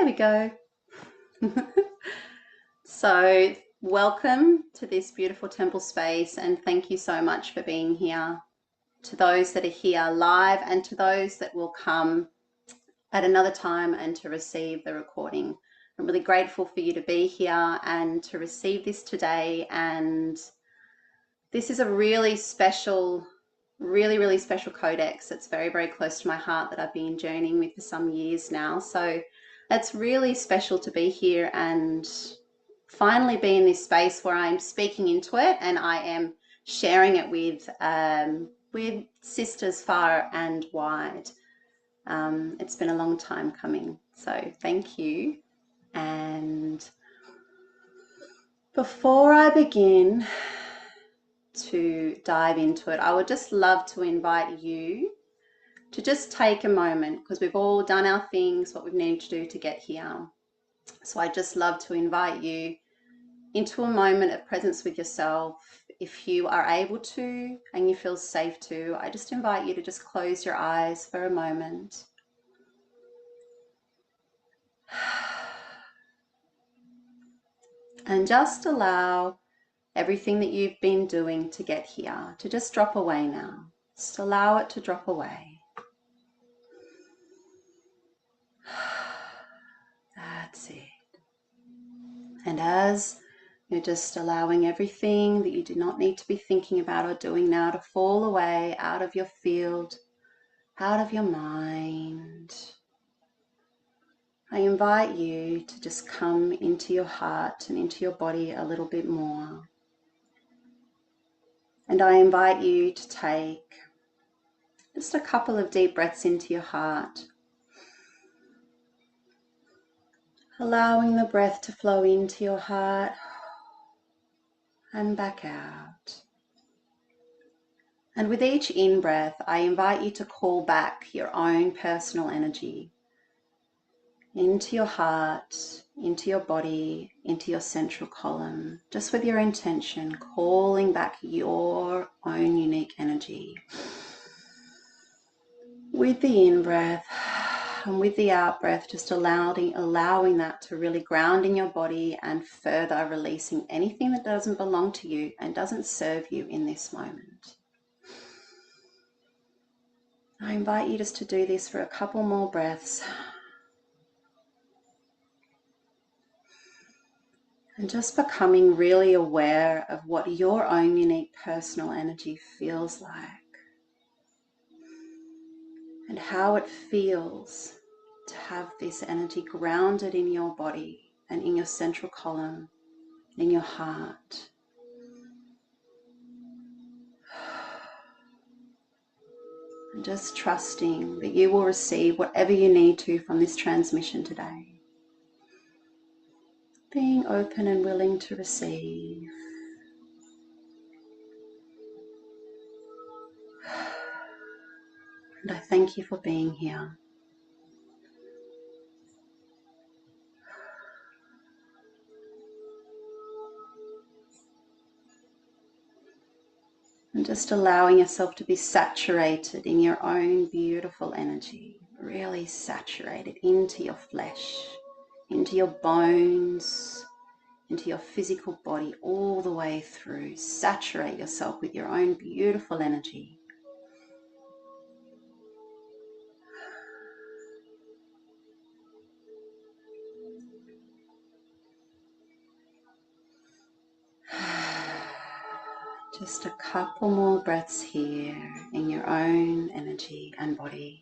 There we go. So welcome to this beautiful temple space, and thank you so much for being here. To those that are here live and to those that will come at another time and to receive the recording. I'm really grateful for you to be here and to receive this today. And this is a really special, really special codex. It's very, very close to my heart that I've been journeying with for some years now. So it's really special to be here and finally be in this space where I'm speaking into it and I am sharing it with sisters far and wide. It's been a long time coming, so thank you. And before I begin to dive into it, I would just love to invite you to just take a moment, because we've all done our things, what we've needed to do to get here. So I just love to invite you into a moment of presence with yourself. If you are able to and you feel safe to, I just invite you to just close your eyes for a moment. And just allow everything that you've been doing to get here to just drop away now. Just allow it to drop away. That's it. And as you're just allowing everything that you do not need to be thinking about or doing now to fall away out of your field, out of your mind, I invite you to just come into your heart and into your body a little bit more. And I invite you to take just a couple of deep breaths into your heart, allowing the breath to flow into your heart and back out. And with each in-breath, I invite you to call back your own personal energy into your heart, into your body, into your central column, just with your intention, calling back your own unique energy. With the in-breath and with the out-breath, just allowing that to really ground in your body and further releasing anything that doesn't belong to you and doesn't serve you in this moment. I invite you just to do this for a couple more breaths. And just becoming really aware of what your own unique personal energy feels like. And how it feels to have this energy grounded in your body and in your central column, in your heart. And just trusting that you will receive whatever you need to from this transmission today. Being open and willing to receive. And I thank you for being here. And just allowing yourself to be saturated in your own beautiful energy. Really saturated into your flesh, into your bones, into your physical body, all the way through. Saturate yourself with your own beautiful energy. Just a couple more breaths here in your own energy and body.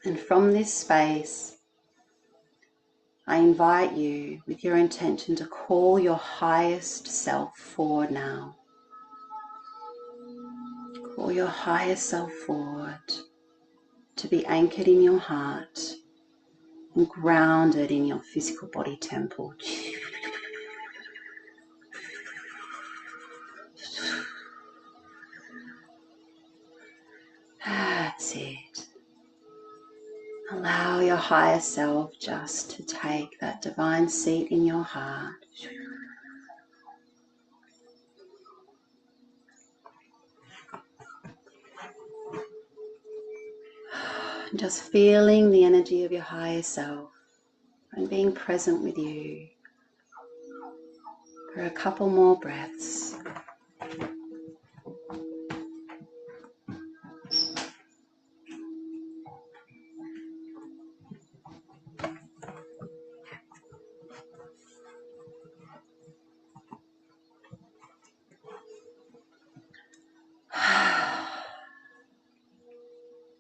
And from this space, I invite you with your intention to call your highest self forward now. Call your highest self forward to be anchored in your heart and grounded in your physical body temple. That's it. Allow your higher self just to take that divine seat in your heart. And just feeling the energy of your higher self and being present with you for a couple more breaths.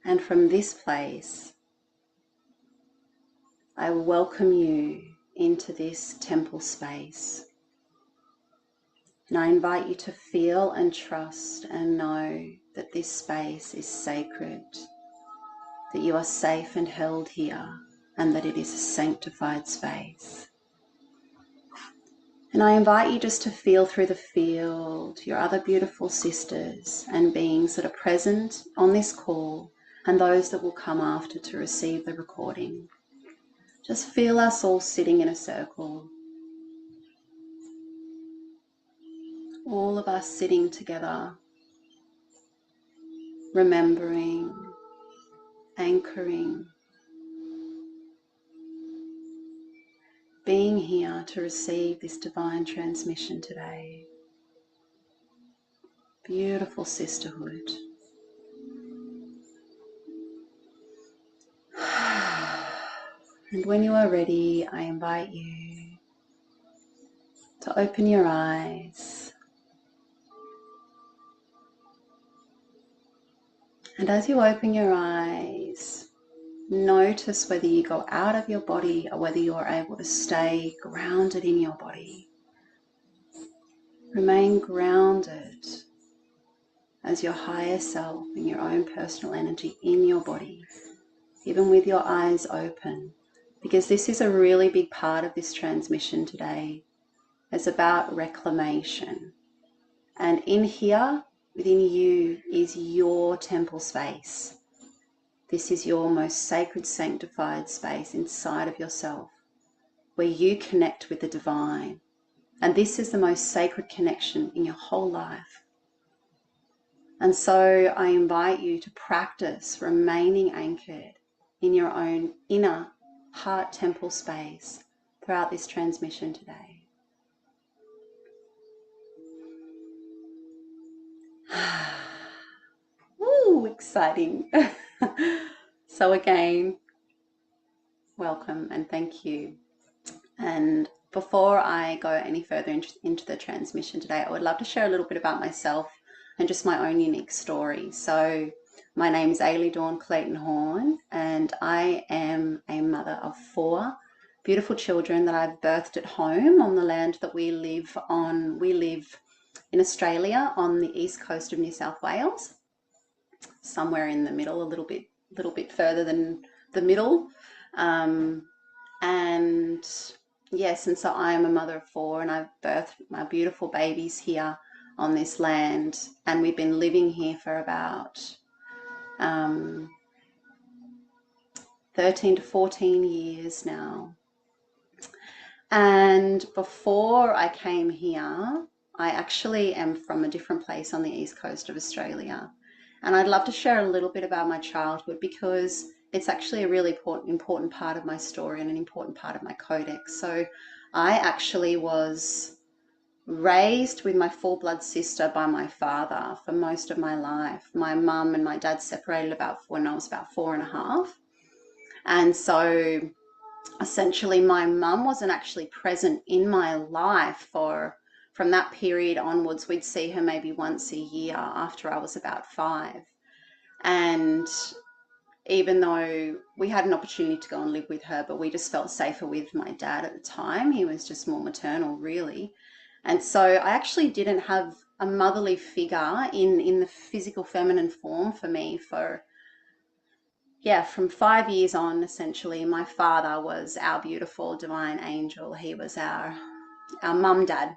And from this place, I welcome you into this temple space. And I invite you to feel and trust and know that this space is sacred, that you are safe and held here, and that it is a sanctified space. And I invite you just to feel through the field your other beautiful sisters and beings that are present on this call and those that will come after to receive the recording. Just feel us all sitting in a circle. All of us sitting together, remembering, anchoring, being here to receive this divine transmission today. Beautiful sisterhood. And when you are ready, I invite you to open your eyes. And as you open your eyes, notice whether you go out of your body or whether you are able to stay grounded in your body. Remain grounded as your higher self and your own personal energy in your body, even with your eyes open, because this is a really big part of this transmission today. It's about reclamation. And in here, within you, is your temple space. This is your most sacred, sanctified space inside of yourself, where you connect with the divine. And this is the most sacred connection in your whole life. And so I invite you to practice remaining anchored in your own inner heart temple space throughout this transmission today. Woo, exciting. So again, welcome and thank you. And before I go any further into the transmission today, I would love to share a little bit about myself and just my own unique story. So my name is Ailey Dawn Clayton Horn, and I am a mother of 4 beautiful children that I've birthed at home on the land that we live on. We live in Australia on the east coast of New South Wales, somewhere in the middle, a little bit further than the middle. And yes, and so I am a mother of 4, and I've birthed my beautiful babies here on this land, and we've been living here for about 13 to 14 years now. And before I came here, I actually am from a different place on the east coast of Australia. And I'd love to share a little bit about my childhood, because it's actually a really important part of my story and an important part of my codex. So I actually was raised with my full blood sister by my father for most of my life. My mum and my dad separated when I was about 4.5. And so essentially my mum wasn't actually present in my life from that period onwards. We'd see her maybe once a year after I was about 5. And even though we had an opportunity to go and live with her, but we just felt safer with my dad at the time. He was just more maternal, really. And so I actually didn't have a motherly figure in the physical feminine form for me from 5 years on. Essentially, my father was our beautiful divine angel. He was our mum dad.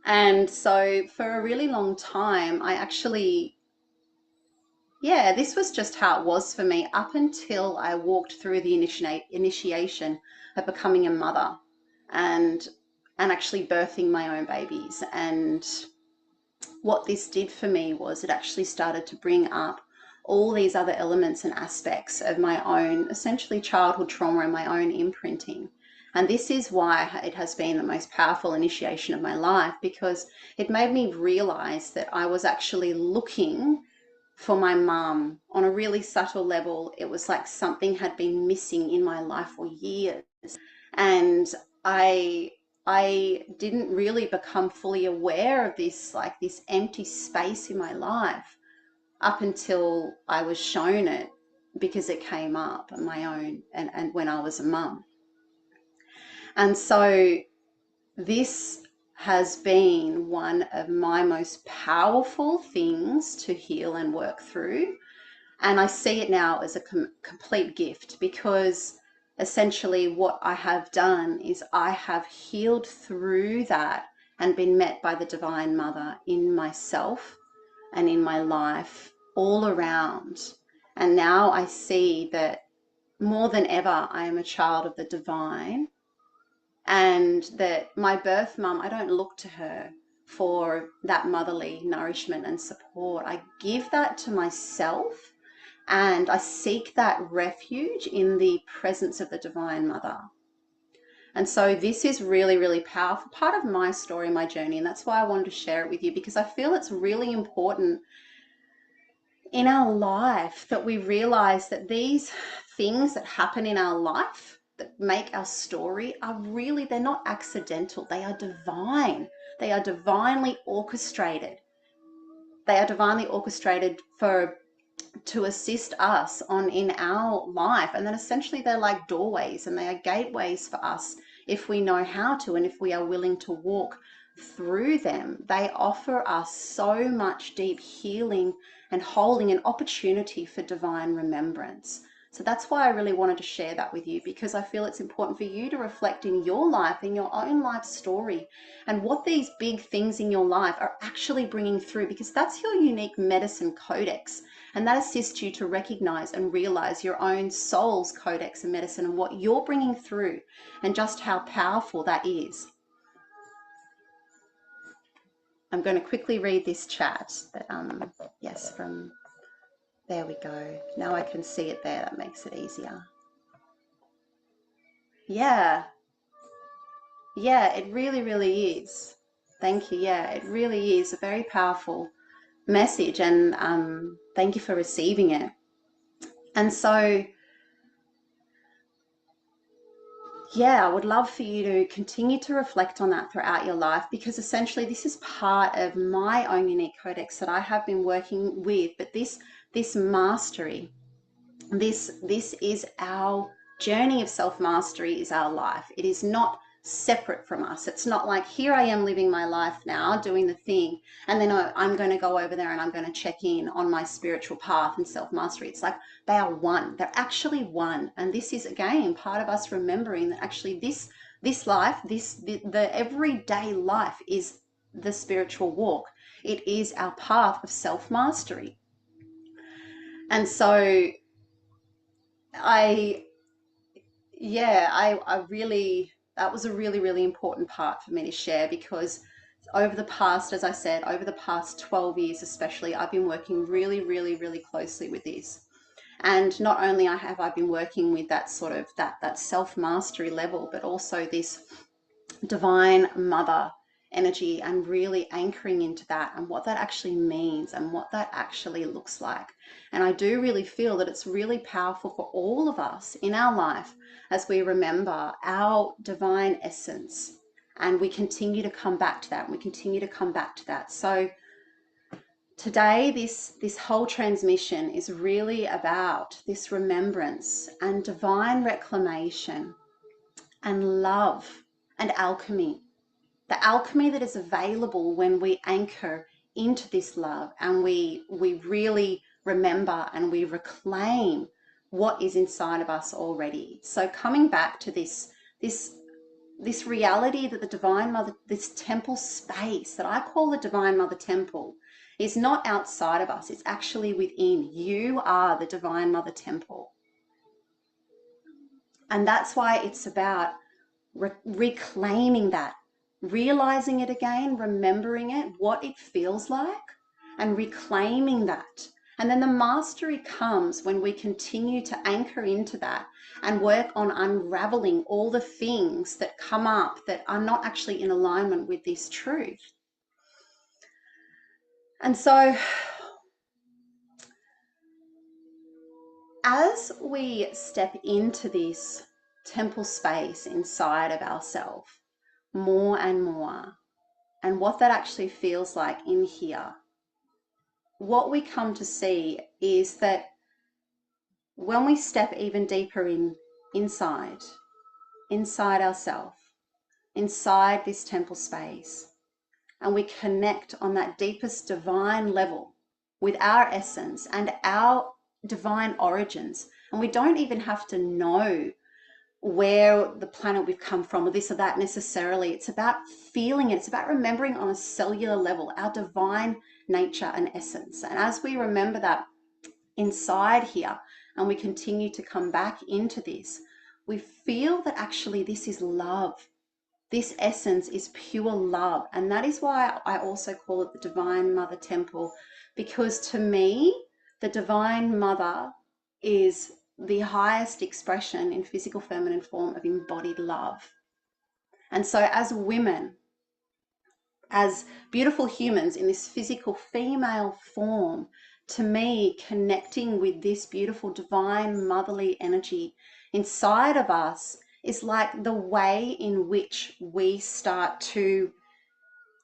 And so for a really long time, I actually, this was just how it was for me up until I walked through the initiation of becoming a mother and actually birthing my own babies. And what this did for me was it actually started to bring up all these other elements and aspects of my own, essentially childhood trauma and my own imprinting. And this is why it has been the most powerful initiation of my life, because it made me realize that I was actually looking for my mum on a really subtle level. It was like something had been missing in my life for years. And I didn't really become fully aware of this, like this empty space in my life, up until I was shown it, because it came up on my own and when I was a mum. And so this has been one of my most powerful things to heal and work through. And I see it now as a complete gift, because essentially what I have done is I have healed through that and been met by the Divine Mother in myself and in my life all around. And now I see that more than ever, I am a child of the divine, and that my birth mum, I don't look to her for that motherly nourishment and support. I give that to myself, and I seek that refuge in the presence of the Divine Mother. And so this is really, really powerful, part of my story, my journey, and that's why I wanted to share it with you, because I feel it's really important in our life that we realize that these things that happen in our life that make our story are really, they're not accidental. They are divine. They are divinely orchestrated. They are divinely orchestrated to assist us on in our life. And then essentially they're like doorways, and they are gateways for us if we know how to, and if we are willing to walk through them. They offer us so much deep healing and holding, an opportunity for divine remembrance. So that's why I really wanted to share that with you, because I feel it's important for you to reflect in your life, in your own life story, and what these big things in your life are actually bringing through, because that's your unique medicine codex. And that assists you to recognize and realize your own soul's codex and medicine, and what you're bringing through, and just how powerful that is. I'm going to quickly read this chat. Yes, from there we go. Now I can see it there. That makes it easier. Yeah, it really, really is. Thank you. Yeah, it really is a very powerful message, and thank you for receiving it. And so, yeah, I would love for you to continue to reflect on that throughout your life, because essentially this is part of my own unique codex that I have been working with. But this mastery, this is our journey of self-mastery, is our life. It is not separate from us. It's not like, here I am living my life now, doing the thing, and then I'm going to go over there and I'm going to check in on my spiritual path and self-mastery. It's like they are one. They're actually one. And this is, again, part of us remembering that actually this life, the everyday life, is the spiritual walk. It is our path of self-mastery. And so I really, that was a really, really important part for me to share, because over the past, as I said, over the past 12 years especially, I've been working really, really, really closely with this. And not only have I been working with that sort of that self-mastery level, but also this divine mother energy, and really anchoring into that and what that actually means and what that actually looks like. And I do really feel that it's really powerful for all of us in our life as we remember our divine essence, and we continue to come back to that, and we continue to come back to that. So today, this whole transmission is really about this remembrance and divine reclamation and love and alchemy. The alchemy that is available when we anchor into this love, and we really remember and we reclaim what is inside of us already. So coming back to this reality that the Divine Mother, this temple space that I call the Divine Mother Temple, is not outside of us. It's actually within. You are the Divine Mother Temple. And that's why it's about reclaiming that, realizing it again, remembering it, what it feels like, and reclaiming that, And then the mastery comes when we continue to anchor into that and work on unraveling all the things that come up that are not actually in alignment with this truth. And so as we step into this temple space inside of ourselves more and more, and what that actually feels like in here, what we come to see is that when we step even deeper inside ourselves, inside this temple space, and we connect on that deepest divine level with our essence and our divine origins, and we don't even have to know where the planet we've come from or this or that necessarily. It's about feeling it. It's about remembering on a cellular level our divine nature and essence. And as we remember that inside here and we continue to come back into this, we feel that actually this is love. This essence is pure love. And that is why I also call it the Divine Mother Temple, because to me, the Divine Mother is the highest expression in physical feminine form of embodied love. And so as women, as beautiful humans in this physical female form, to me, connecting with this beautiful divine motherly energy inside of us is like the way in which we start to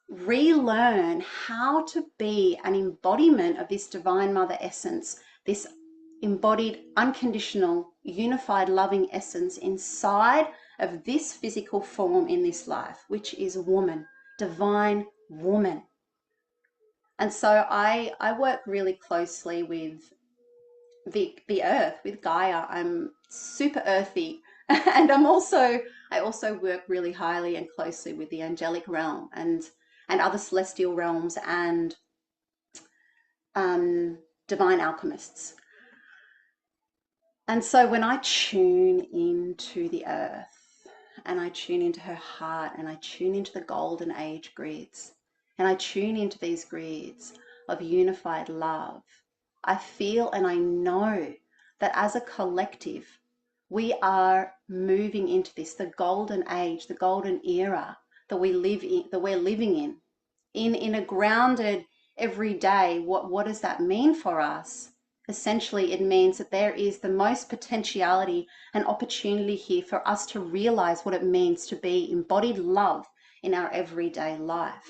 relearn how to be an embodiment of this divine mother essence, this embodied, unconditional, unified, loving essence inside of this physical form in this life, which is woman, divine woman. And so I work really closely with the earth, with Gaia. I'm super earthy, and I also work really highly and closely with the angelic realm and other celestial realms and divine alchemists. And so when I tune into the earth and I tune into her heart and I tune into the golden age grids and I tune into these grids of unified love, I feel and I know that as a collective, we are moving into this, the golden age, the golden era that we're living in a grounded everyday. What does that mean for us? Essentially, it means that there is the most potentiality and opportunity here for us to realize what it means to be embodied love in our everyday life.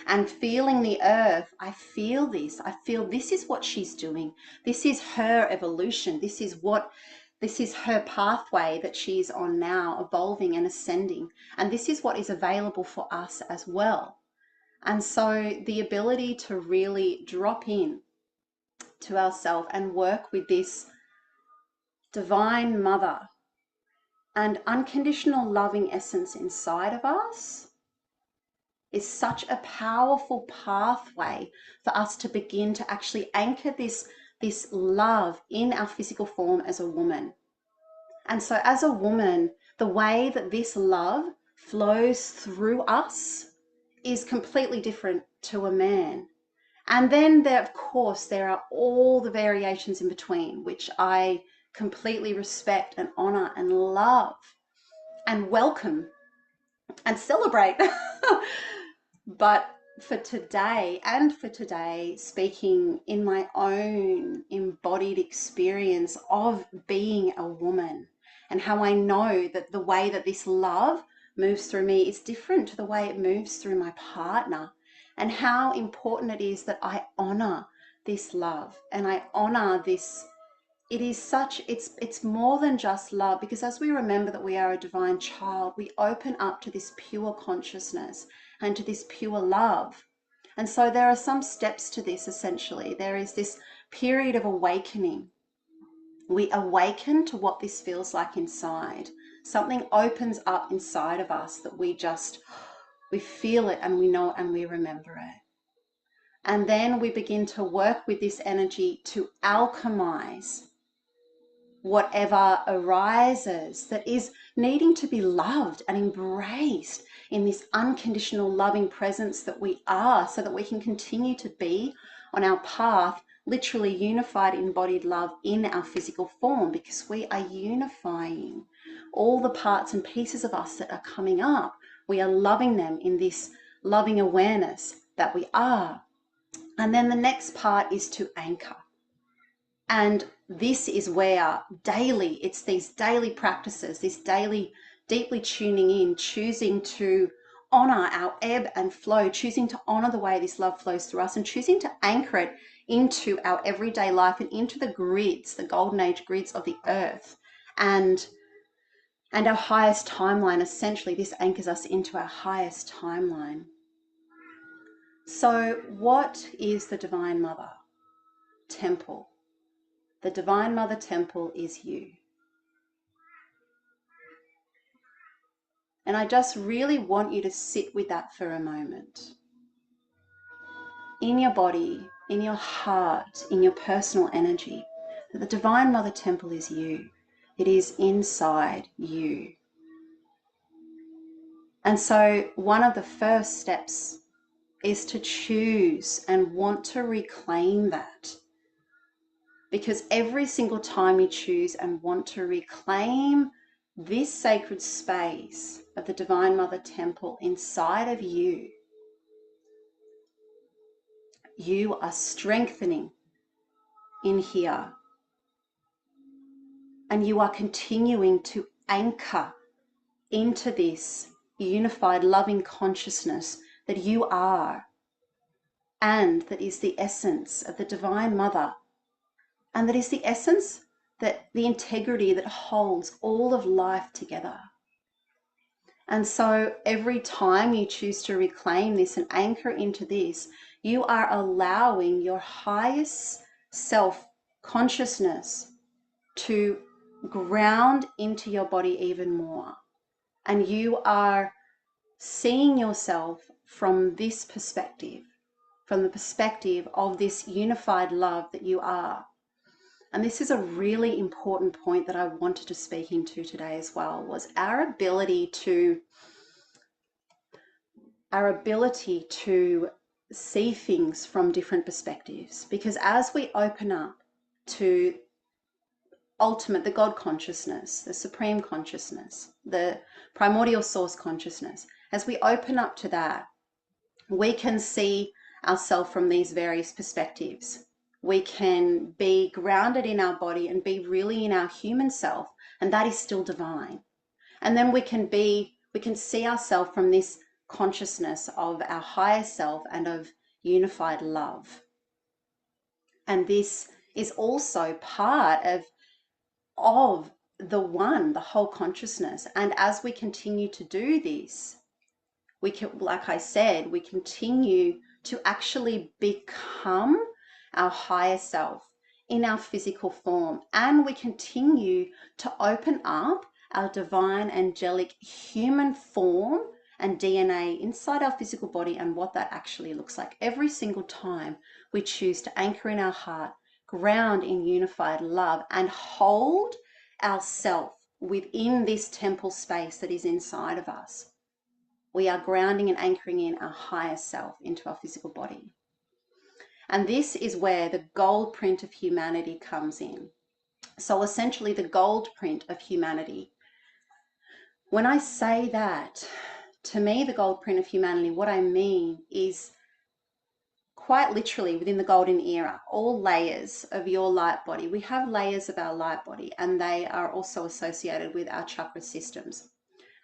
And feeling the earth, I feel this. I feel this is what she's doing. This is her evolution. This is her pathway that she's on now, evolving and ascending. And this is what is available for us as well. And so the ability to really drop in to ourselves and work with this divine mother and unconditional loving essence inside of us is such a powerful pathway for us to begin to actually anchor this love in our physical form as a woman. And so as a woman, the way that this love flows through us is completely different to a man. And then there, of course, there are all the variations in between, which I completely respect and honor and love and welcome and celebrate. But for today, speaking in my own embodied experience of being a woman and how I know that the way that this love moves through me is different to the way it moves through my partner, and how important it is that I honor this love and I honor this. It is such, it's more than just love, because as we remember that we are a divine child, we open up to this pure consciousness and to this pure love. And so there are some steps to this. Essentially, there is this period of awakening. We awaken to what this feels like inside. Something opens up inside of us that we feel it and we know it and we remember it. And then we begin to work with this energy to alchemize whatever arises that is needing to be loved and embraced in this unconditional loving presence that we are, so that we can continue to be on our path literally unified embodied love in our physical form, because we are unifying all the parts and pieces of us that are coming up. We are loving them in this loving awareness that we are. And then the next part is to anchor. And this is where daily, it's these daily practices, this daily deeply tuning in, choosing to honor our ebb and flow, choosing to honor the way this love flows through us, and choosing to anchor it into our everyday life and into the grids, the golden age grids of the earth, and our highest timeline. Essentially, this anchors us into our highest timeline. So what is the Divine Mother Temple? The Divine Mother Temple is you. And I just really want you to sit with that for a moment. In your body, in your heart, in your personal energy, that the Divine Mother Temple is you. It is inside you. And so one of the first steps is to choose and want to reclaim that. Because every single time you choose and want to reclaim this sacred space of the Divine Mother Temple inside of you, you are strengthening in here. And you are continuing to anchor into this unified, loving consciousness that you are, and that is the essence of the Divine Mother. And that is the essence, that the integrity that holds all of life together. And so every time you choose to reclaim this and anchor into this, you are allowing your highest self consciousness to ground into your body even more. And you are seeing yourself from this perspective, from the perspective of this unified love that you are. And this is a really important point that I wanted to speak into today as well, was our ability to see things from different perspectives. Because as we open up to the God consciousness, the supreme consciousness, the primordial source consciousness, as we open up to that, we can see ourselves from these various perspectives. We can be grounded in our body and be really in our human self, and that is still divine. And then we can see ourselves from this consciousness of our higher self and of unified love. And this is also part of the one, the whole consciousness. And as we continue to do this, we can, like I said, we continue to actually become our higher self in our physical form, and we continue to open up our divine angelic human form and DNA inside our physical body, and what that actually looks like every single time we choose to anchor in our heart, ground in unified love, and hold ourself within this temple space that is inside of us. We are grounding and anchoring in our higher self into our physical body. And this is where the gold print of humanity comes in. So essentially, the gold print of humanity. When I say that, to me, the gold print of humanity, what I mean is quite literally within the golden era, all layers of your light body. We have layers of our light body, and they are also associated with our chakra systems.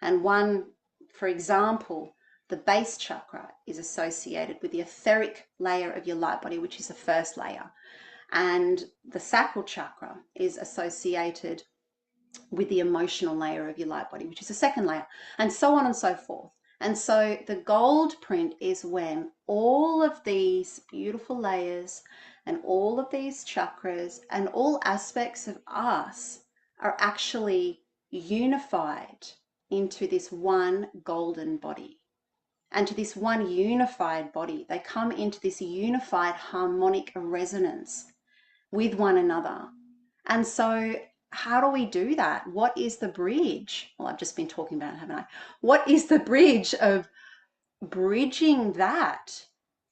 And one, for example, the base chakra is associated with the etheric layer of your light body, which is the first layer. And the sacral chakra is associated with the emotional layer of your light body, which is the second layer, and so on and so forth. And so the gold print is when all of these beautiful layers and all of these chakras and all aspects of us are actually unified into this one golden body. And to this one unified body, they come into this unified harmonic resonance with one another. And so how do we do that? What is the bridge? Well, I've just been talking about it, haven't I? What is the bridge of bridging that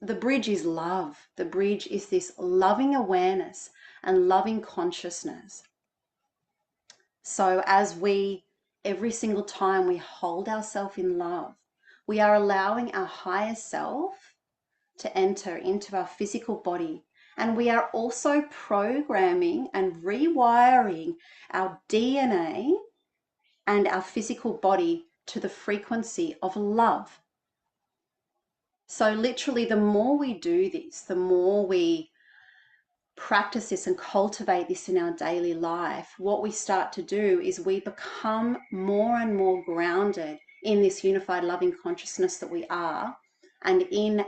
the bridge is love. The bridge is this loving awareness and loving consciousness. So as we, every single time we hold ourselves in love, we are allowing our higher self to enter into our physical body. And we are also programming and rewiring our DNA and our physical body to the frequency of love. So literally, the more we do this, the more we practice this and cultivate this in our daily life, what we start to do is we become more and more grounded in this unified loving consciousness that we are, and in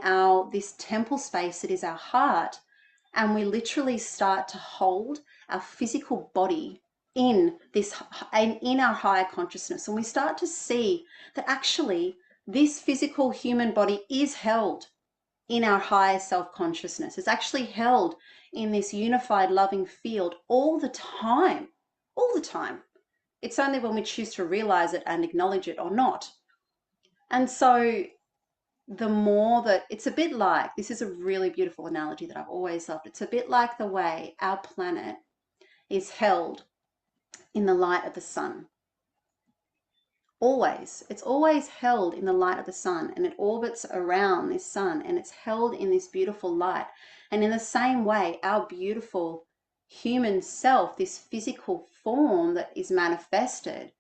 this temple space that is our heart. And we literally start to hold our physical body in our higher consciousness, and we start to see that actually this physical human body is held in our higher self-consciousness. It's actually held in this unified loving field all the time. It's only when we choose to realize it and acknowledge it or not. And so the more that, it's a bit like, this is a really beautiful analogy that I've always loved. It's a bit like the way our planet is held in the light of the sun. Always. It's always held in the light of the sun, and it orbits around this sun, and it's held in this beautiful light. And in the same way, our beautiful human self, this physical form that is manifested,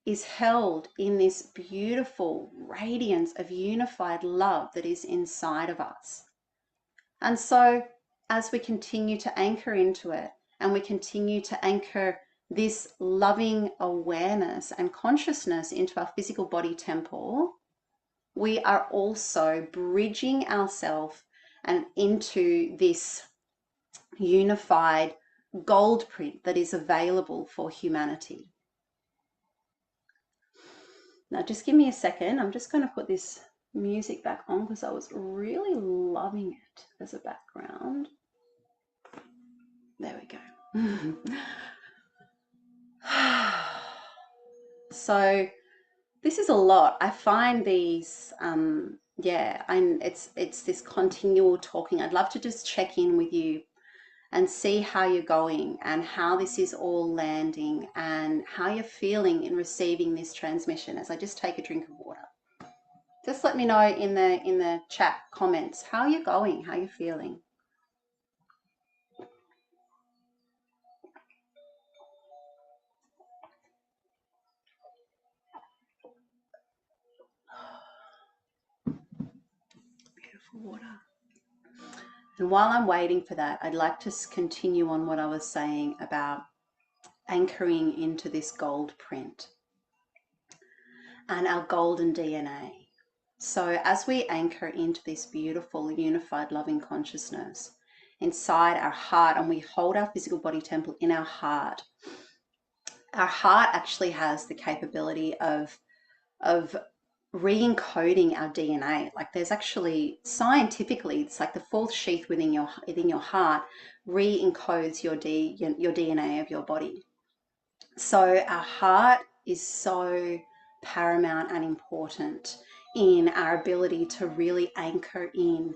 is held in this beautiful radiance of unified love that is inside of us. And so as we continue to anchor into it, and we continue to anchor this loving awareness and consciousness into our physical body temple, we are also bridging ourselves and into this unified gold print that is available for humanity. Now just give me a second. I'm just going to put this music back on because I was really loving it as a background. There we go. So this is a lot. I find these, it's this continual talking. I'd love to just check in with you and see how you're going and how this is all landing and how you're feeling in receiving this transmission as I just take a drink of water. Just let me know in the chat comments how you're going, how you're feeling. Beautiful water. And while I'm waiting for that, I'd like to continue on what I was saying about anchoring into this gold print and our golden DNA. So as we anchor into this beautiful, unified, loving consciousness inside our heart, and we hold our physical body temple in our heart actually has the capability of re-encoding our DNA. Like there's actually, scientifically, it's like the fourth sheath within your heart re-encodes your DNA of your body. So our heart is so paramount and important in our ability to really anchor in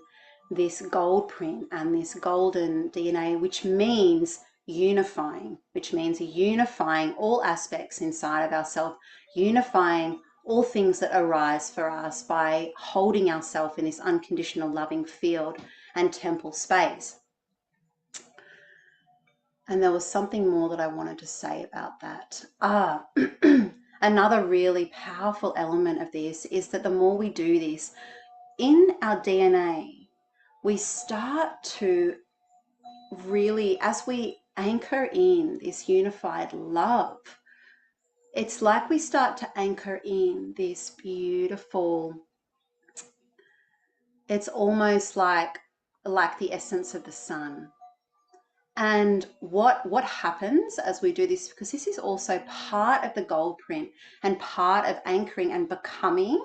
this gold print and this golden DNA, which means unifying all aspects inside of ourselves, unifying all things that arise for us by holding ourselves in this unconditional loving field and temple space. And there was something more that I wanted to say about that. Another really powerful element of this is that the more we do this in our DNA, we start to really, as we anchor in this unified love, it's like we start to anchor in this beautiful, it's almost like the essence of the sun. And what happens as we do this, because this is also part of the gold print and part of anchoring and becoming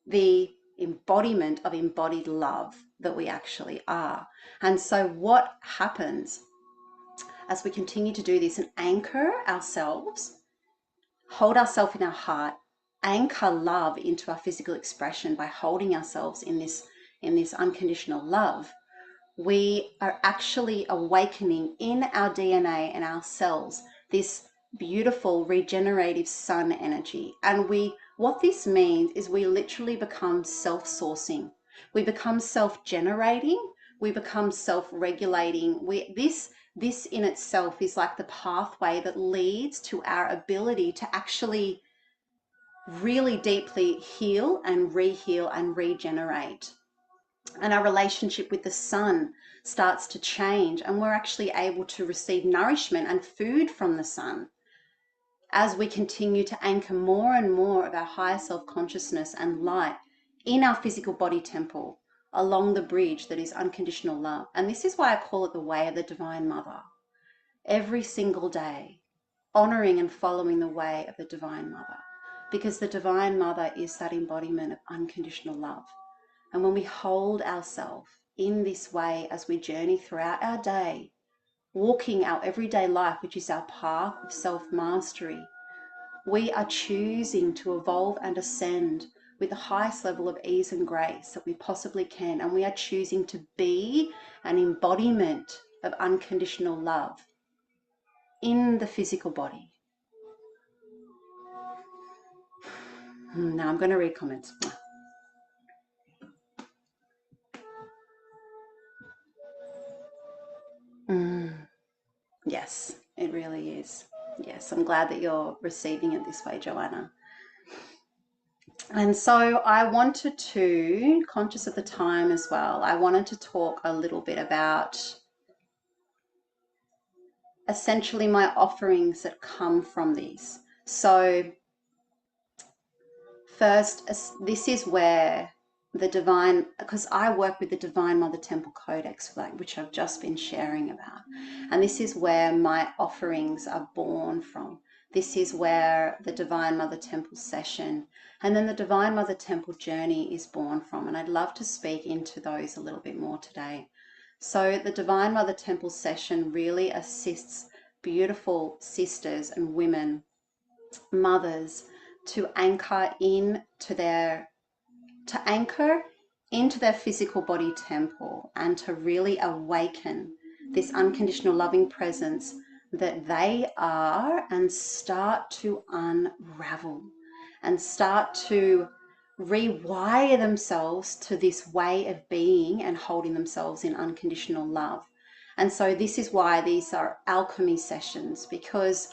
the embodiment of embodied love that we actually are. And so what happens as we continue to do this and anchor ourselves, hold ourselves in our heart, anchor love into our physical expression by holding ourselves in this in this unconditional love, we are actually awakening in our DNA and our cells this beautiful regenerative sun energy. And what this means is we literally become self-sourcing. We become self-generating. We become self-regulating. This in itself is like the pathway that leads to our ability to actually really deeply heal and reheal and regenerate. And our relationship with the sun starts to change, and we're actually able to receive nourishment and food from the sun as we continue to anchor more and more of our higher self-consciousness and light in our physical body temple along the bridge that is unconditional love. And this is why I call it the way of the Divine Mother. Every single day, honoring and following the way of the Divine Mother, because the Divine Mother is that embodiment of unconditional love. And when we hold ourselves in this way as we journey throughout our day, walking our everyday life, which is our path of self-mastery, we are choosing to evolve and ascend with the highest level of ease and grace that we possibly can. And we are choosing to be an embodiment of unconditional love in the physical body. Now I'm going to read comments. Yes, it really is. Yes, I'm glad that you're receiving it this way, Joanna. And so I wanted to, conscious of the time as well, I wanted to talk a little bit about essentially my offerings that come from these. So first, this is where the divine, because I work with the Divine Mother Temple Codex, which I've just been sharing about. And this is where my offerings are born from. This is where the Divine Mother Temple session and then the Divine Mother Temple journey is born from. And I'd love to speak into those a little bit more today. So the Divine Mother Temple session really assists beautiful sisters and women, mothers, to anchor into their physical body temple and to really awaken this unconditional loving presence that they are, and start to unravel and start to rewire themselves to this way of being and holding themselves in unconditional love. And so this is why these are alchemy sessions, because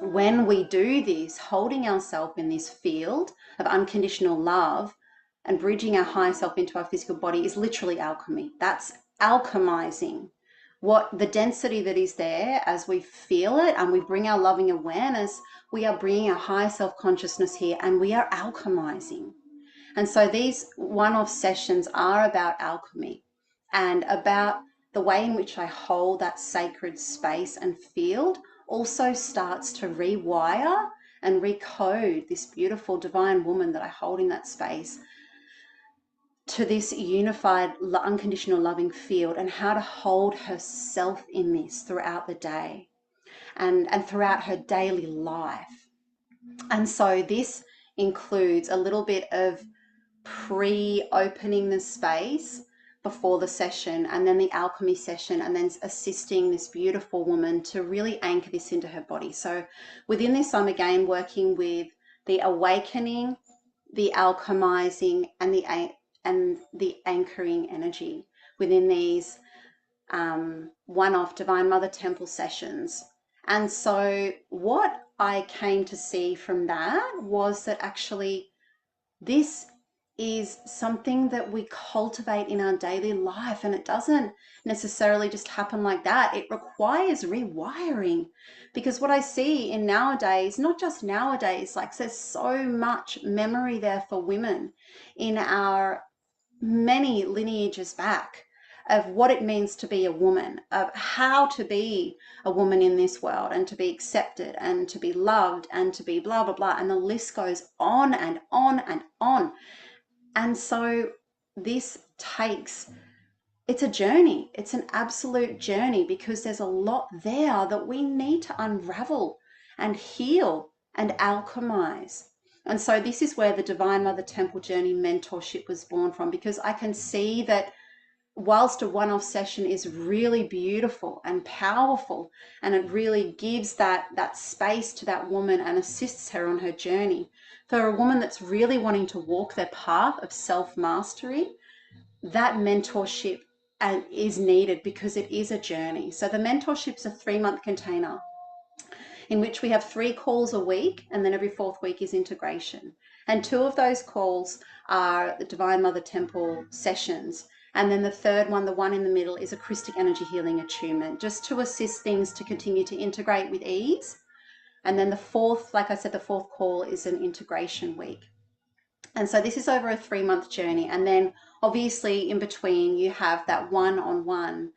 when we do this, holding ourselves in this field of unconditional love and bridging our higher self into our physical body is literally alchemy. That's alchemizing what the density that is there as we feel it and we bring our loving awareness. We are bringing our higher self-consciousness here and we are alchemizing. And so these one-off sessions are about alchemy and about the way in which I hold that sacred space and field also starts to rewire and recode this beautiful divine woman that I hold in that space to this unified, unconditional loving field, and how to hold herself in this throughout the day and throughout her daily life. And so this includes a little bit of pre-opening the space before the session, and then the alchemy session, and then assisting this beautiful woman to really anchor this into her body. So within this, I'm again working with the awakening, the alchemizing, and the anchoring energy within these one-off Divine Mother Temple sessions. And so what I came to see from that was that actually this is something that we cultivate in our daily life, and it doesn't necessarily just happen like that. It requires rewiring, because what I see in nowadays, not just nowadays, like there's so much memory there for women in our many lineages back of what it means to be a woman, of how to be a woman in this world and to be accepted and to be loved and to be blah, blah, blah. And the list goes on and on and on. And so this it's a journey. It's an absolute journey, because there's a lot there that we need to unravel and heal and alchemize. And so this is where the Divine Mother Temple Journey mentorship was born from, because I can see that whilst a one-off session is really beautiful and powerful, and it really gives that space to that woman and assists her on her journey, for a woman that's really wanting to walk their path of self-mastery, that mentorship is needed, because it is a journey. So the mentorship's a 3-month container in which we have 3 calls a week, and then every 4th week is integration. And 2 of those calls are the Divine Mother Temple sessions. And then the 3rd one, the one in the middle, is a Christic Energy Healing Attunement, just to assist things to continue to integrate with ease. And then the 4th, like I said, the 4th call is an integration week. And so this is over a 3-month journey. And then obviously in between you have that one-on-one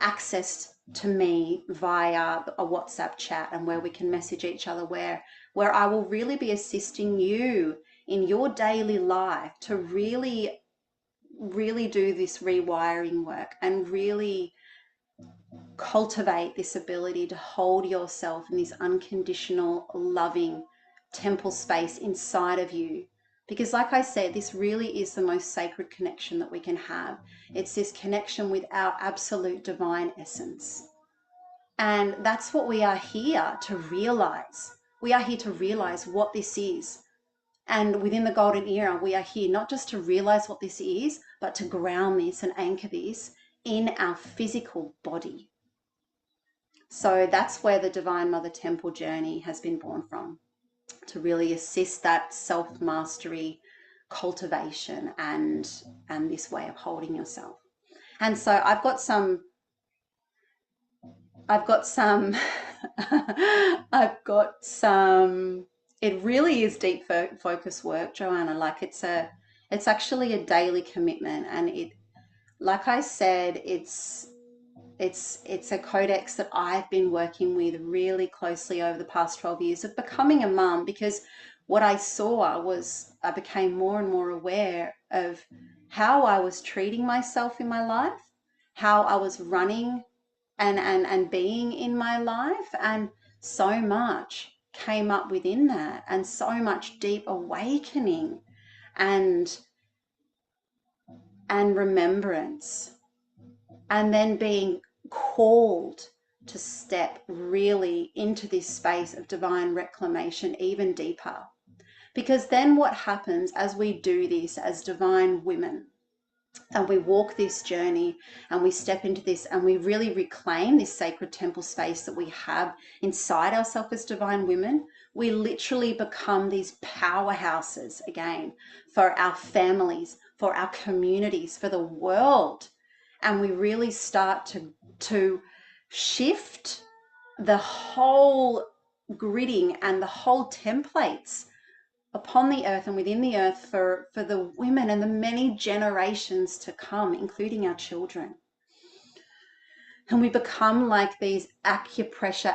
access to me via a WhatsApp chat, and where we can message each other, where I will really be assisting you in your daily life to really do this rewiring work and really cultivate this ability to hold yourself in this unconditional, loving temple space inside of you. Because like I said, this really is the most sacred connection that we can have. It's this connection with our absolute divine essence. And that's what we are here to realize. We are here to realize what this is. And within the golden era, we are here not just to realize what this is, but to ground this and anchor this in our physical body. So that's where the Divine Mother Temple journey has been born from, to really assist that self-mastery cultivation and this way of holding yourself. And so I've got some it really is deep focus work, Joanna. Like it's actually a daily commitment, and it, like I said, it's a codex that I've been working with really closely over the past 12 years of becoming a mum, because what I saw was I became more and more aware of how I was treating myself in my life, how I was running and being in my life, and so much came up within that, and so much deep awakening and remembrance, and then being called to step really into this space of divine reclamation even deeper. Because then what happens as we do this as divine women, and we walk this journey and we step into this and we really reclaim this sacred temple space that we have inside ourselves as divine women, we literally become these powerhouses again for our families, for our communities, for the world. And we really start to shift the whole gridding and the whole templates upon the earth and within the earth for the women and the many generations to come, including our children. And we become like these acupuncture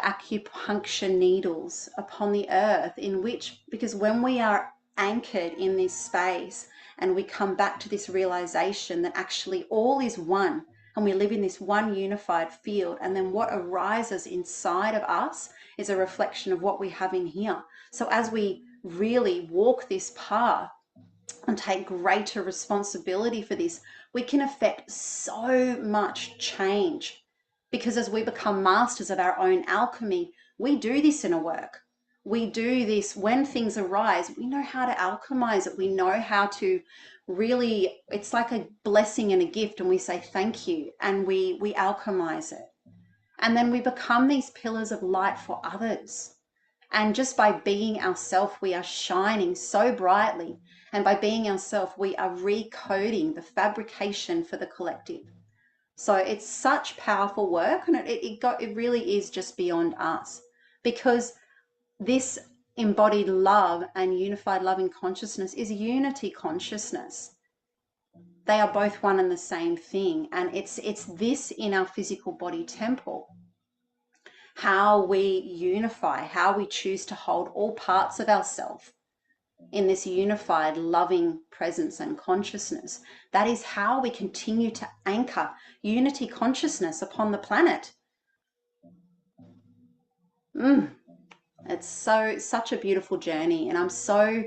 needles upon the earth, in which, because when we are anchored in this space and we come back to this realization that actually all is one, and we live in this one unified field, and then what arises inside of us is a reflection of what we have in here. So as we really walk this path and take greater responsibility for this, we can affect so much change. Because as we become masters of our own alchemy, we do this inner work. We do this when things arise. We know how to alchemize it. We know how to really, it's like a blessing and a gift, and we say thank you, and we alchemize it. And then we become these pillars of light for others. And just by being ourselves, we are shining so brightly. And by being ourselves, we are recoding the fabrication for the collective. So it's such powerful work, and it really is just beyond us, because this embodied love and unified loving consciousness is unity consciousness. They are both one and the same thing, and it's this in our physical body temple. How we unify, how we choose to hold all parts of ourselves in this unified, loving presence and consciousness. That is how we continue to anchor unity consciousness upon the planet. It's such a beautiful journey, and I'm so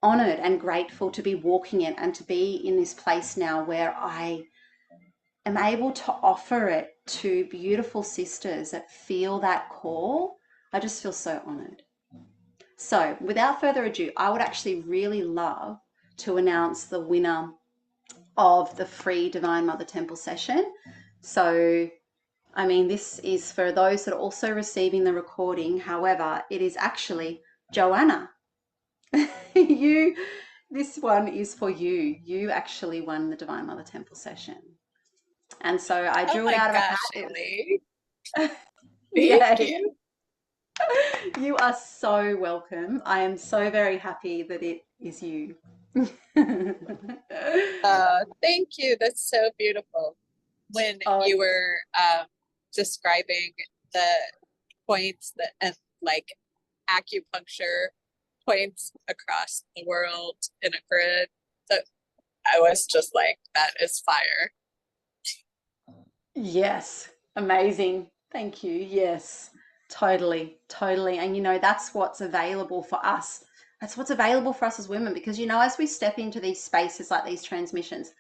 honored and grateful to be walking it and to be in this place now where I am able to offer it to beautiful sisters that feel that call. I just feel so honored. So without further ado, I would actually really love to announce the winner of the free Divine Mother Temple session. So, I mean, this is for those that are also receiving the recording. However, it is actually Joanna. This one is for you. You actually won the Divine Mother Temple session. And so I drew it out of a hat. Haley. Yeah. Thank you. You are so welcome. I am so very happy that it is you. Thank you. That's so beautiful. When Oh, you were describing the points that and like acupuncture points across the world in a grid, that I was just like, that is fire. yes, amazing. Thank you. Yes, totally, totally. And that's what's available for us. That's what's available for us as women, because as we step into these spaces like these transmissions,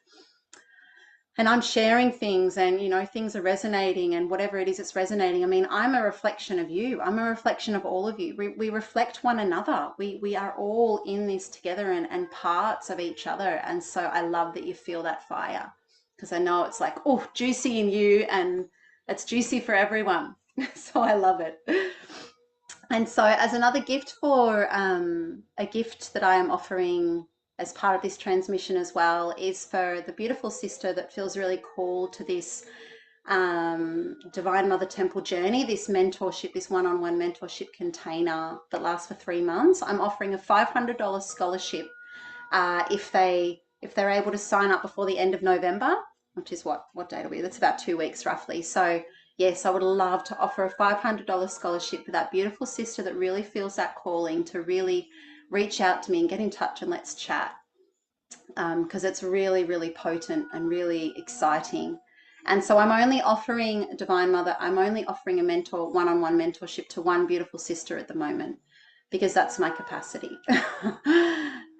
and I'm sharing things and things are resonating, and whatever it is that's resonating, I mean, I'm a reflection of you. I'm a reflection of all of you. We reflect one another. We are all in this together and parts of each other. And so I love that you feel that fire, because I know it's like, oh, juicy in you, and it's juicy for everyone. So I love it. And so as another gift for a gift that I am offering as part of this transmission as well is for the beautiful sister that feels really called to this Divine Mother Temple journey, this mentorship, this one-on-one mentorship container that lasts for 3 months. I'm offering a $500 scholarship if they're able to sign up before the end of November, which is what date are we? That's about 2 weeks roughly. So yes, I would love to offer a $500 scholarship for that beautiful sister that really feels that calling to really reach out to me and get in touch and let's chat, because it's really, really potent and really exciting. And so I'm only offering Divine Mother, I'm only offering a one-on-one mentorship to one beautiful sister at the moment, because that's my capacity.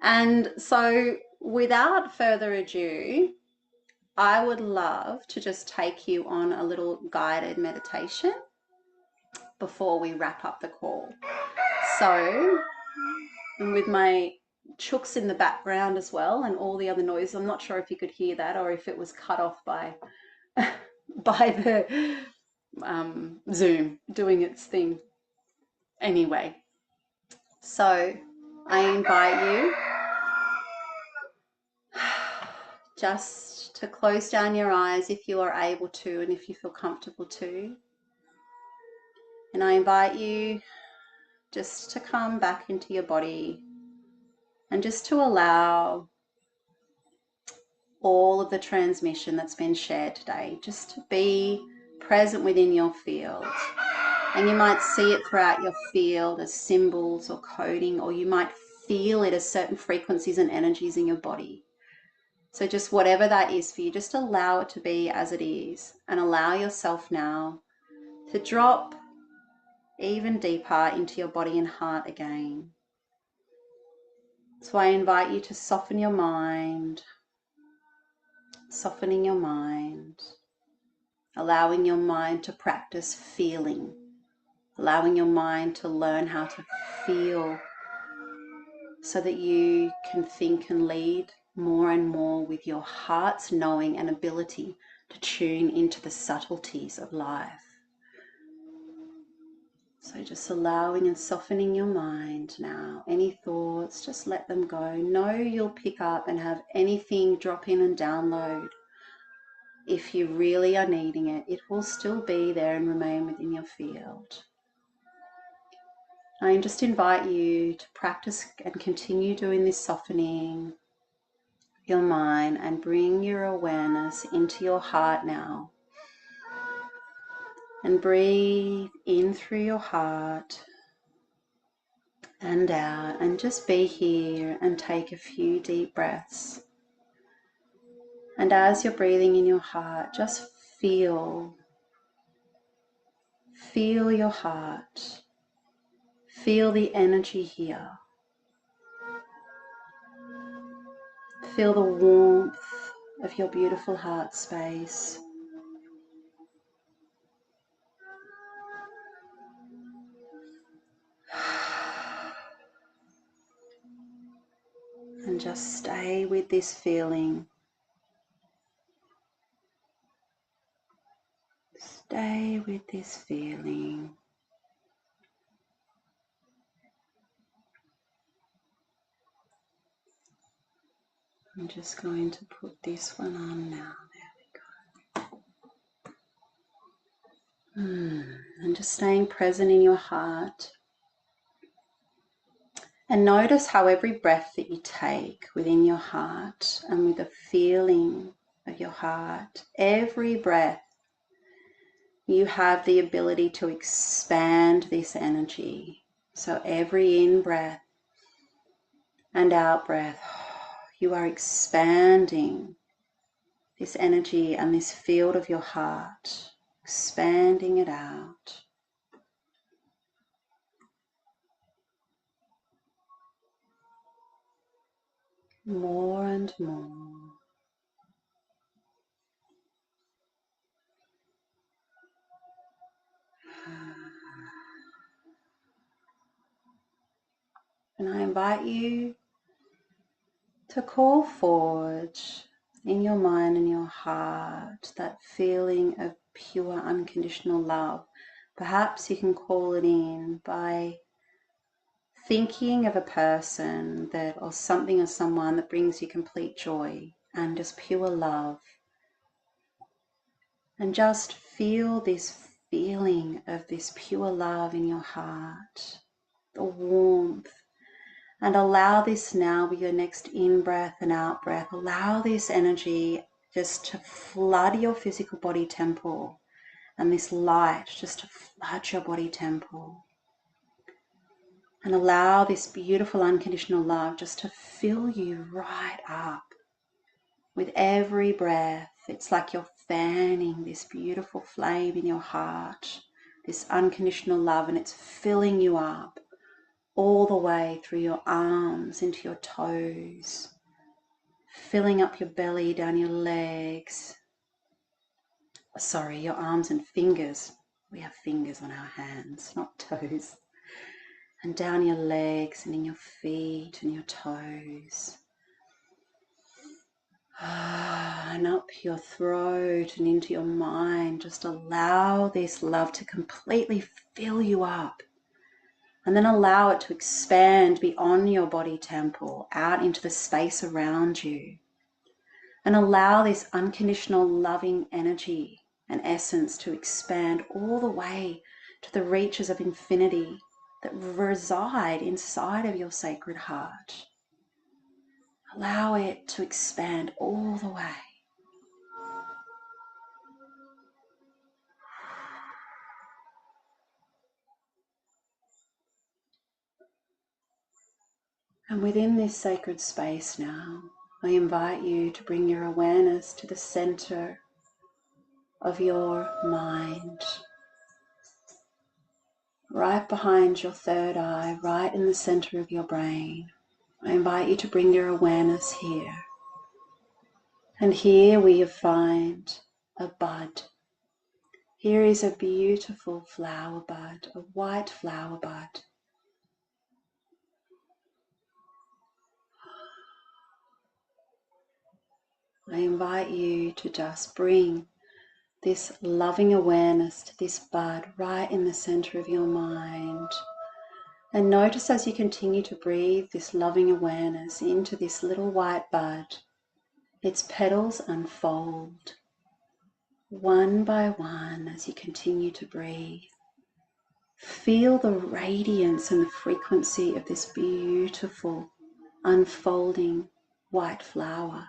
And so without further ado, I would love to just take you on a little guided meditation before we wrap up the call. So, and with my chooks in the background as well and all the other noise, I'm not sure if you could hear that or if it was cut off by by the Zoom doing its thing. Anyway, so I invite you just to close down your eyes if you are able to and if you feel comfortable to. And I invite you just to come back into your body and just to allow all of the transmission that's been shared today just to be present within your field. And you might see it throughout your field as symbols or coding, or you might feel it as certain frequencies and energies in your body. So just whatever that is for you, just allow it to be as it is, and allow yourself now to drop even deeper into your body and heart again. So I invite you to soften your mind, softening your mind, allowing your mind to practice feeling, allowing your mind to learn how to feel so that you can think and lead more and more with your heart's knowing and ability to tune into the subtleties of life. So just allowing and softening your mind now. Any thoughts, just let them go. Know you'll pick up and have anything drop in and download. If you really are needing it, it will still be there and remain within your field. I just invite you to practice and continue doing this softening of your mind and bring your awareness into your heart now. And breathe in through your heart and out, and just be here and take a few deep breaths. And as you're breathing in your heart, just feel your heart. Feel the energy here. Feel the warmth of your beautiful heart space. And just stay with this feeling. Stay with this feeling. I'm just going to put this one on now. There we go. And just staying present in your heart. And notice how every breath that you take within your heart and with the feeling of your heart, every breath, you have the ability to expand this energy. So every in-breath and out-breath, you are expanding this energy and this field of your heart, expanding it out. More and more. And I invite you to call forward in your mind and your heart that feeling of pure unconditional love. Perhaps you can call it in by thinking of a person that, or something or someone that brings you complete joy and just pure love. And just feel this feeling of this pure love in your heart, the warmth. And allow this now with your next in-breath and out-breath. Allow this energy just to flood your physical body temple, and this light just to flood your body temple. And allow this beautiful unconditional love just to fill you right up. With every breath, it's like you're fanning this beautiful flame in your heart, this unconditional love, and it's filling you up all the way through your arms into your toes, filling up your belly, down your legs. Sorry, your arms and fingers. We have fingers on our hands, not toes. And down your legs and in your feet and your toes. And up your throat and into your mind. Just allow this love to completely fill you up. And then allow it to expand beyond your body temple, out into the space around you. And allow this unconditional loving energy and essence to expand all the way to the reaches of infinity that reside inside of your sacred heart. Allow it to expand all the way. And within this sacred space now, I invite you to bring your awareness to the center of your mind, right behind your third eye, right in the center of your brain. I invite you to bring your awareness here. And here we find a bud. Here is a beautiful flower bud, a white flower bud. I invite you to just bring this loving awareness to this bud right in the center of your mind. And notice as you continue to breathe this loving awareness into this little white bud, its petals unfold one by one as you continue to breathe. Feel the radiance and the frequency of this beautiful unfolding white flower.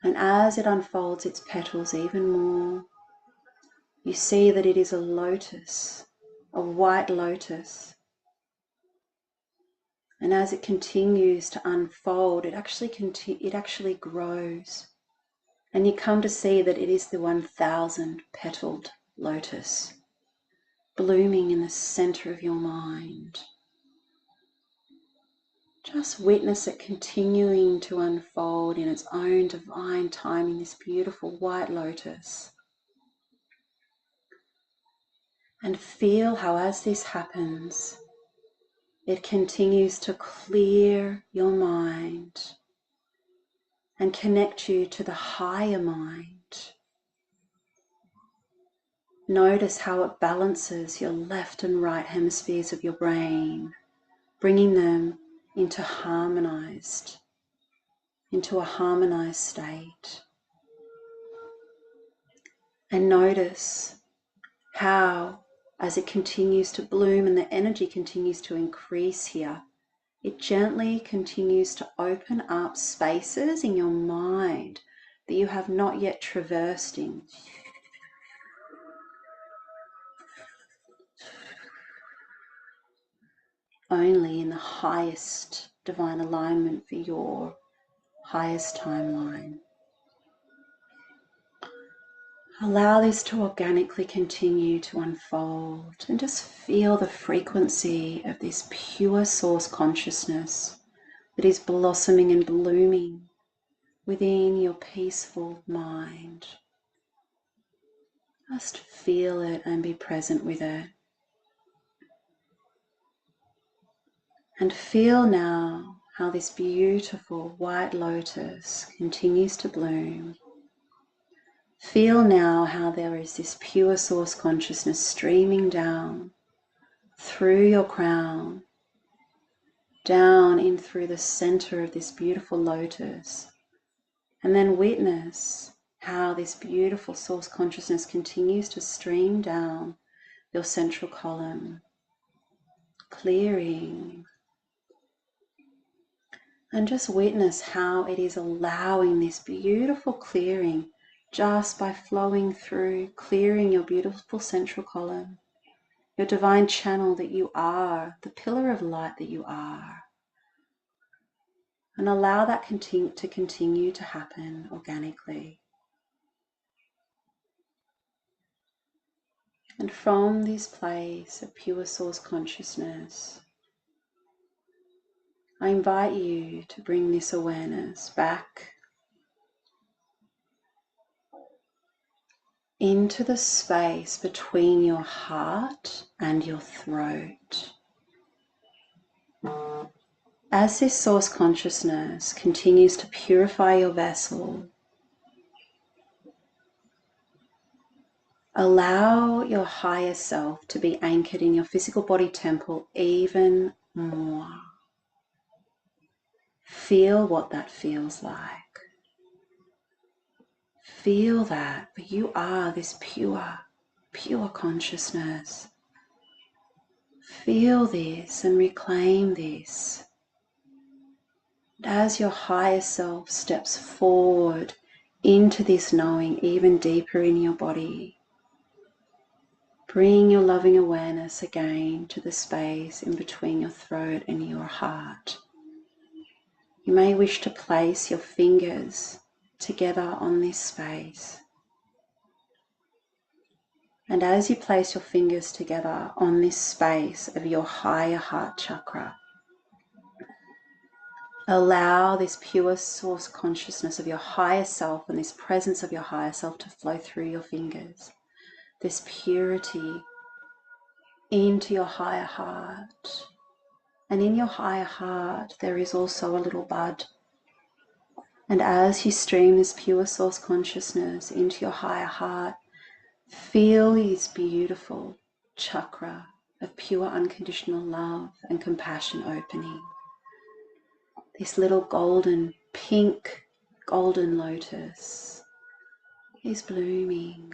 And as it unfolds its petals even more, you see that it is a lotus, a white lotus. And as it continues to unfold, it actually grows. And you come to see that it is the 1,000 petaled lotus, blooming in the center of your mind. Just witness it continuing to unfold in its own divine timing, this beautiful white lotus. And feel how, as this happens, it continues to clear your mind and connect you to the higher mind. Notice how it balances your left and right hemispheres of your brain, bringing them into a harmonized state. And notice how, as it continues to bloom and the energy continues to increase here, it gently continues to open up spaces in your mind that you have not yet traversed in. Only in the highest divine alignment for your highest timeline. Allow this to organically continue to unfold and just feel the frequency of this pure source consciousness that is blossoming and blooming within your peaceful mind. Just feel it and be present with it. And feel now how this beautiful white lotus continues to bloom. Feel now how there is this pure source consciousness streaming down through your crown, down in through the center of this beautiful lotus. And then witness how this beautiful source consciousness continues to stream down your central column, clearing. And just witness how it is allowing this beautiful clearing just by flowing through, clearing your beautiful central column, your divine channel that you are, the pillar of light that you are. And allow that to continue to happen organically. And from this place of pure source consciousness, I invite you to bring this awareness back into the space between your heart and your throat. As this source consciousness continues to purify your vessel, allow your higher self to be anchored in your physical body temple even more. Feel what that feels like. Feel that, but you are this pure consciousness. Feel this and reclaim this. And as your higher self steps forward into this knowing even deeper in your body, bring your loving awareness again to the space in between your throat and your heart. You may wish to place your fingers together on this space. And as you place your fingers together on this space of your higher heart chakra, allow this pure source consciousness of your higher self and this presence of your higher self to flow through your fingers. This purity into your higher heart. And in your higher heart, there is also a little bud. And as you stream this pure source consciousness into your higher heart, feel this beautiful chakra of pure unconditional love and compassion opening. This little pink golden lotus is blooming.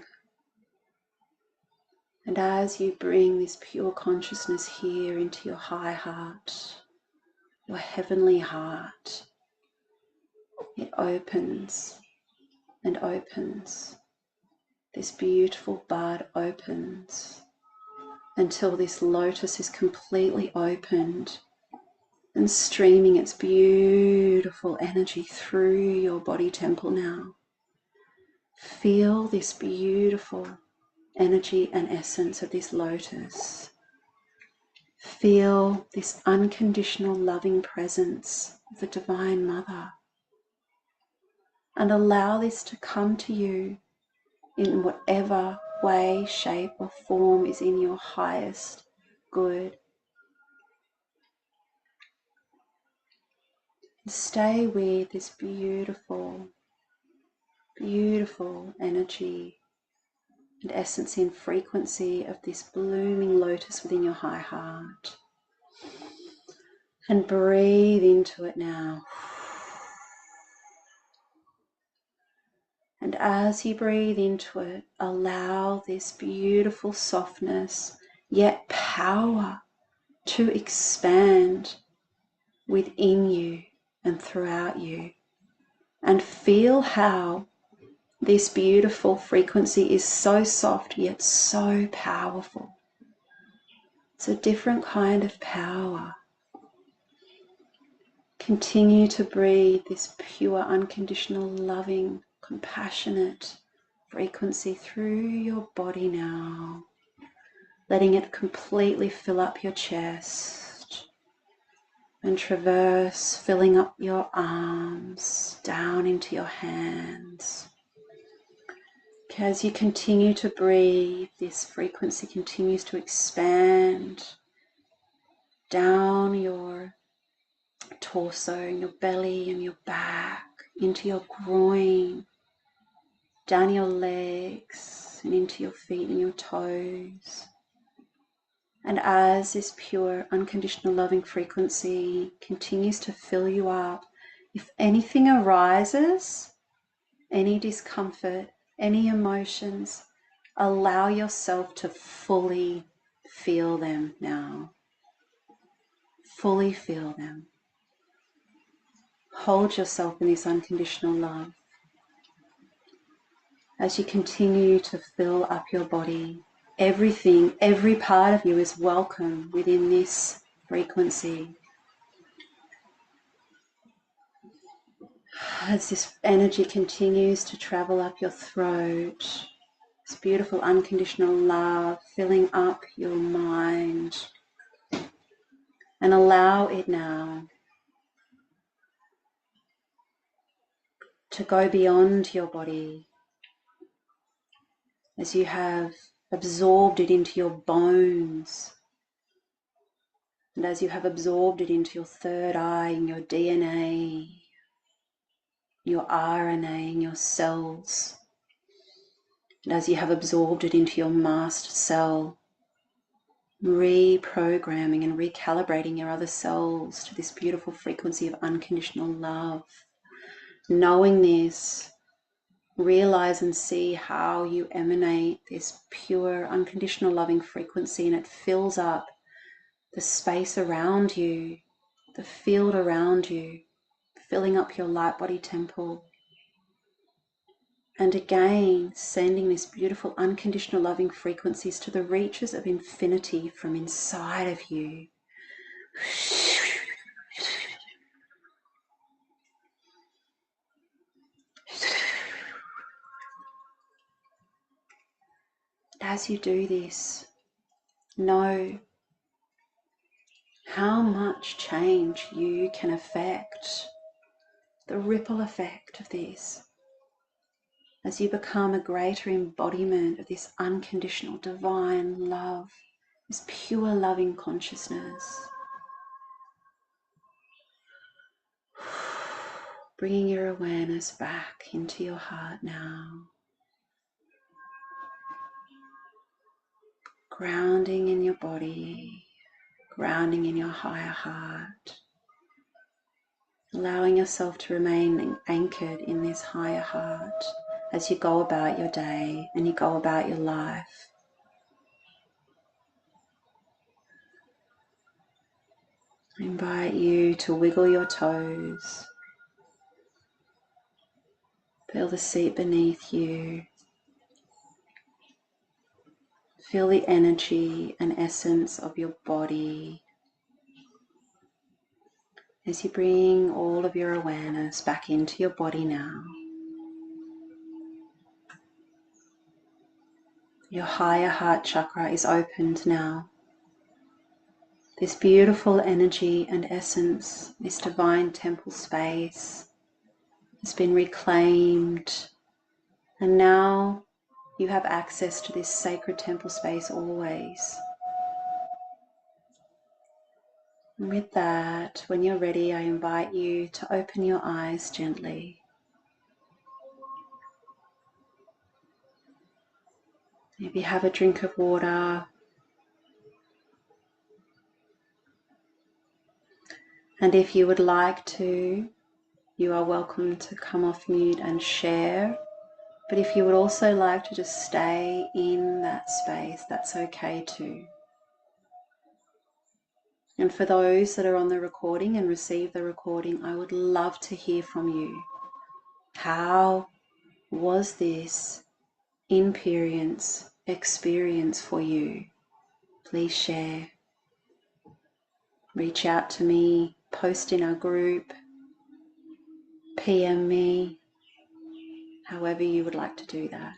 And as you bring this pure consciousness here into your high heart, your heavenly heart, it opens and opens. This beautiful bud opens until this lotus is completely opened and streaming its beautiful energy through your body temple now. Feel this beautiful energy and essence of this lotus. Feel this unconditional loving presence of the Divine Mother, and allow this to come to you in whatever way, shape or form is in your highest good. Stay with this beautiful, beautiful energy and essence and frequency of this blooming lotus within your high heart. And breathe into it now. And as you breathe into it, allow this beautiful softness, yet power, to expand within you and throughout you. And feel how this beautiful frequency is so soft yet so powerful. It's a different kind of power. Continue to breathe this pure, unconditional, loving, compassionate frequency through your body now, letting it completely fill up your chest and traverse, filling up your arms, down into your hands. As you continue to breathe, this frequency continues to expand down your torso and your belly and your back, into your groin, down your legs and into your feet and your toes. And as this pure, unconditional loving frequency continues to fill you up, if anything arises, any discomfort, any emotions, allow yourself to fully feel them now. Fully feel them. Hold yourself in this unconditional love as you continue to fill up your body. Everything, every part of you is welcome within this frequency. As this energy continues to travel up your throat, this beautiful unconditional love filling up your mind, and allow it now to go beyond your body as you have absorbed it into your bones, and as you have absorbed it into your third eye and your DNA, your RNA and your cells, and as you have absorbed it into your mast cell, reprogramming and recalibrating your other cells to this beautiful frequency of unconditional love. Knowing this, realize and see how you emanate this pure, unconditional loving frequency, and it fills up the space around you, the field around you, filling up your light body temple. And again, sending this beautiful, unconditional loving frequencies to the reaches of infinity from inside of you. As you do this, know how much change you can affect, the ripple effect of this, as you become a greater embodiment of this unconditional divine love, this pure loving consciousness. Bringing your awareness back into your heart now. Grounding in your body, grounding in your higher heart. Allowing yourself to remain anchored in this higher heart as you go about your day and you go about your life. I invite you to wiggle your toes. Feel the seat beneath you. Feel the energy and essence of your body as you bring all of your awareness back into your body now. Your higher heart chakra is opened now. This beautiful energy and essence, this divine temple space has been reclaimed, and now you have access to this sacred temple space always. And with that, when you're ready, I invite you to open your eyes gently. Maybe have a drink of water. And if you would like to, you are welcome to come off mute and share. But if you would also like to just stay in that space, that's okay too. And for those that are on the recording and receive the recording, I would love to hear from you. How was this experience for you? Please share. Reach out to me, post in our group, PM me, however you would like to do that.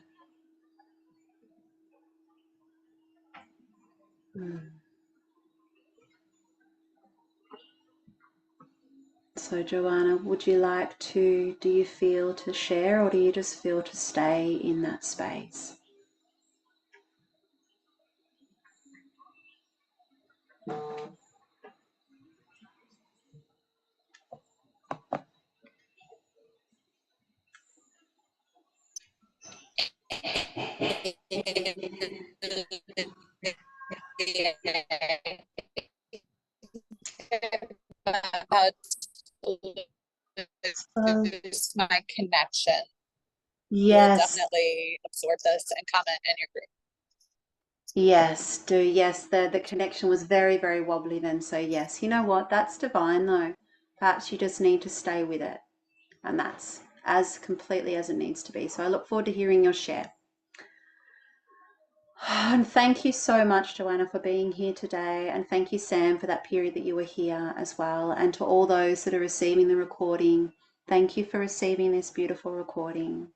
So Joanna, would you like to, do you feel to share, or do you just feel to stay in that space? About lose my connection. You'll Yes. definitely absorb this and comment in your group. Yes, do. Yes, the connection was very, very wobbly then. So yes, you know what? That's divine though. Perhaps you just need to stay with it. And that's as completely as it needs to be. So I look forward to hearing your share. And thank you so much, Joanna, for being here today. And thank you, Sam, for that period that you were here as well. And to all those that are receiving the recording, thank you for receiving this beautiful recording.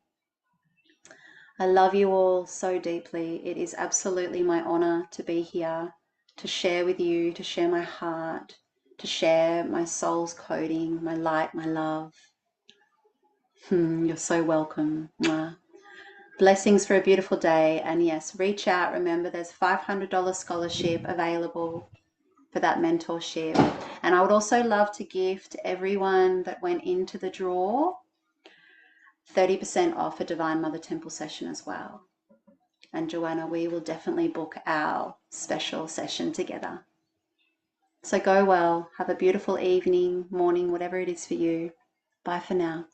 I love you all so deeply. It is absolutely my honor to be here, to share with you, to share my heart, to share my soul's coding, my light, my love. You're so welcome. Mwah. Blessings for a beautiful day. And yes, reach out. Remember, there's $500 scholarship available for that mentorship. And I would also love to gift everyone that went into the draw 30% off a Divine Mother Temple session as well. And Joanna, we will definitely book our special session together. So go well. Have a beautiful evening, morning, whatever it is for you. Bye for now.